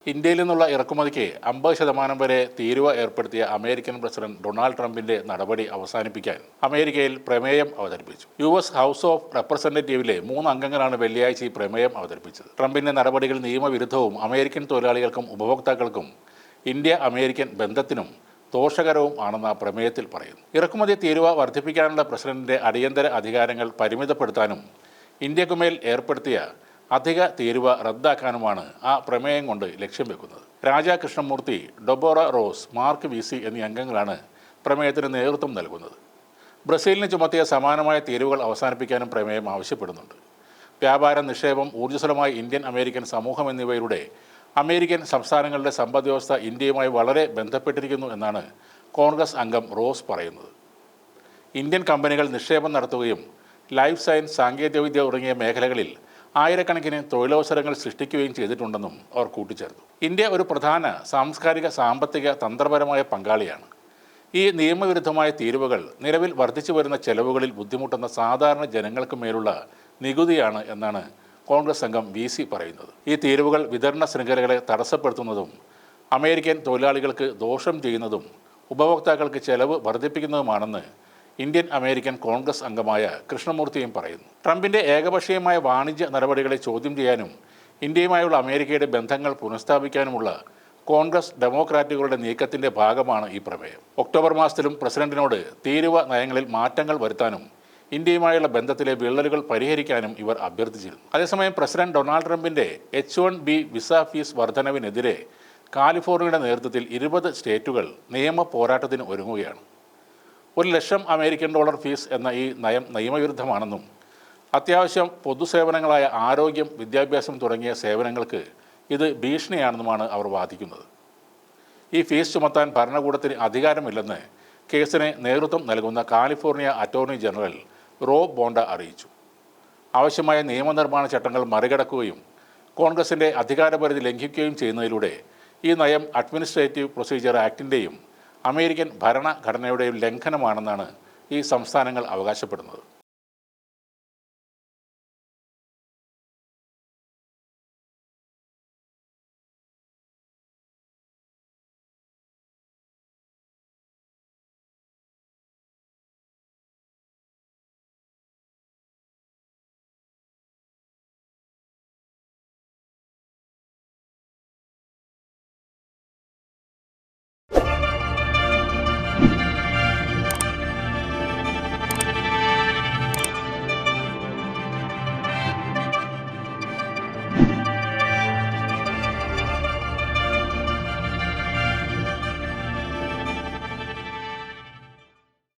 ഇന്ത്യയിൽ നിന്നുള്ള ഇറക്കുമതിക്ക് 50% വരെ തീരുവ ഏർപ്പെടുത്തിയ അമേരിക്കൻ പ്രസിഡന്റ് ഡൊണാൾഡ് ട്രംപിന്റെ നടപടി അവസാനിപ്പിക്കാൻ അമേരിക്കയിൽ പ്രമേയം അവതരിപ്പിച്ചു. US ഹൗസ് ഓഫ് റെപ്രസെന്റേറ്റീവിലെ 3 അംഗങ്ങളാണ് വെള്ളിയാഴ്ച ഈ പ്രമേയം അവതരിപ്പിച്ചത്. ട്രംപിന്റെ നടപടികൾ നിയമവിരുദ്ധവും അമേരിക്കൻ തൊഴിലാളികൾക്കും ഉപഭോക്താക്കൾക്കും ഇന്ത്യ അമേരിക്കൻ ബന്ധത്തിനും ദോഷകരവും ആണെന്ന് പ്രമേയത്തിൽ പറയുന്നു. ഇറക്കുമതി തീരുവ വർദ്ധിപ്പിക്കാനുള്ള പ്രസിഡന്റിന്റെ അടിയന്തര അധികാരങ്ങൾ പരിമിതപ്പെടുത്താനും ഇന്ത്യക്കുമേൽ ഏർപ്പെടുത്തിയ അധിക തീരുവ റദ്ദാക്കാനുമാണ് ആ പ്രമേയം കൊണ്ട് ലക്ഷ്യം വെക്കുന്നത്. Raja Krishnamoorthi, Deborah Ross, Mark Veasey എന്നീ അംഗങ്ങളാണ് പ്രമേയത്തിന് നേതൃത്വം നൽകുന്നത്. ബ്രസീലിന് ചുമത്തിയ സമാനമായ തീരുവകൾ അവസാനിപ്പിക്കാനും പ്രമേയം ആവശ്യപ്പെടുന്നുണ്ട്. വ്യാപാരം, നിക്ഷേപം, ഊർജ്ജസ്വലമായ ഇന്ത്യൻ അമേരിക്കൻ സമൂഹം എന്നിവയിലൂടെ അമേരിക്കൻ സംസ്ഥാനങ്ങളുടെ സമ്പദ്വ്യവസ്ഥ ഇന്ത്യയുമായി വളരെ ബന്ധപ്പെട്ടിരിക്കുന്നു എന്നാണ് കോൺഗ്രസ് അംഗം റോസ് പറയുന്നത്. ഇന്ത്യൻ കമ്പനികൾ നിക്ഷേപം നടത്തുകയും ലൈഫ് സയൻസ്, സാങ്കേതികവിദ്യ തുടങ്ങിയ മേഖലകളിൽ ആയിരക്കണക്കിന് തൊഴിലവസരങ്ങൾ സൃഷ്ടിക്കുകയും ചെയ്തിട്ടുണ്ടെന്നും അവർ കൂട്ടിച്ചേർത്തു. ഇന്ത്യ ഒരു പ്രധാന സാംസ്കാരിക, സാമ്പത്തിക, തന്ത്രപരമായ പങ്കാളിയാണ്. ഈ നിയമവിരുദ്ധമായ തീരുവകൾ നിലവിൽ വർദ്ധിച്ചു വരുന്ന ചെലവുകളിൽ ബുദ്ധിമുട്ടുന്ന സാധാരണ ജനങ്ങൾക്ക് മേലുള്ള നികുതിയാണ് എന്നാണ് കോൺഗ്രസ് അംഗം VC പറയുന്നത്. ഈ തീരുവകൾ വിതരണ ശൃംഖലകളെ തടസ്സപ്പെടുത്തുന്നതും അമേരിക്കൻ തൊഴിലാളികൾക്ക് ദോഷം ചെയ്യുന്നതും ഉപഭോക്താക്കൾക്ക് ചെലവ് വർദ്ധിപ്പിക്കുന്നതുമാണെന്ന് ഇന്ത്യൻ അമേരിക്കൻ കോൺഗ്രസ് അംഗമായ കൃഷ്ണമൂർത്തിയും പറയുന്നു. ട്രംപിന്റെ ഏകപക്ഷീയമായ വാണിജ്യ നടപടികളെ ചോദ്യം ചെയ്യാനും ഇന്ത്യയുമായുള്ള അമേരിക്കയുടെ ബന്ധങ്ങൾ പുനഃസ്ഥാപിക്കാനുമുള്ള കോൺഗ്രസ് ഡെമോക്രാറ്റുകളുടെ നീക്കത്തിന്റെ ഭാഗമാണ് ഈ പ്രമേയം. ഒക്ടോബർ മാസത്തിലും പ്രസിഡന്റിനോട് തീരുവ നയങ്ങളിൽ മാറ്റങ്ങൾ വരുത്താനും ഇന്ത്യയുമായുള്ള ബന്ധത്തിലെ വിള്ളലുകൾ പരിഹരിക്കാനും ഇവർ അഭ്യർത്ഥിച്ചിരുന്നു. അതേസമയം പ്രസിഡന്റ് ഡൊണാൾഡ് ട്രംപിന്റെ H-1B വിസ ഫീസ് വർധനവിനെതിരെ കാലിഫോർണിയയുടെ നേതൃത്വത്തിൽ 20 സ്റ്റേറ്റുകൾ നിയമ പോരാട്ടത്തിന് ഒരുങ്ങുകയാണ്. $1,00,000 അമേരിക്കൻ ഫീസ് എന്ന ഈ നയം നിയമവിരുദ്ധമാണെന്നും അത്യാവശ്യം പൊതുസേവനങ്ങളായ ആരോഗ്യം, വിദ്യാഭ്യാസം തുടങ്ങിയ സേവനങ്ങൾക്ക് ഇത് ഭീഷണിയാണെന്നുമാണ് അവർ വാദിക്കുന്നത്. ഈ ഫീസ് ചുമത്താൻ ഭരണകൂടത്തിന് അധികാരമില്ലെന്ന് കേസിന് നേതൃത്വം നൽകുന്ന California attorney general Rob bonda അറിയിച്ചു. ആവശ്യമായ നിയമനിർമ്മാണ ചട്ടങ്ങൾ മറികടക്കുകയും കോൺഗ്രസിൻ്റെ അധികാരപരിധി ലംഘിക്കുകയും ചെയ്യുന്നതിലൂടെ ഈ നയം അഡ്മിനിസ്ട്രേറ്റീവ് പ്രൊസീജിയർ ആക്ടിൻ്റെയും അമേരിക്കൻ ഭരണഘടനയുടെയും ലംഘനമാണെന്നാണ് ഈ സംസ്ഥാനങ്ങൾ അവകാശപ്പെടുന്നത്.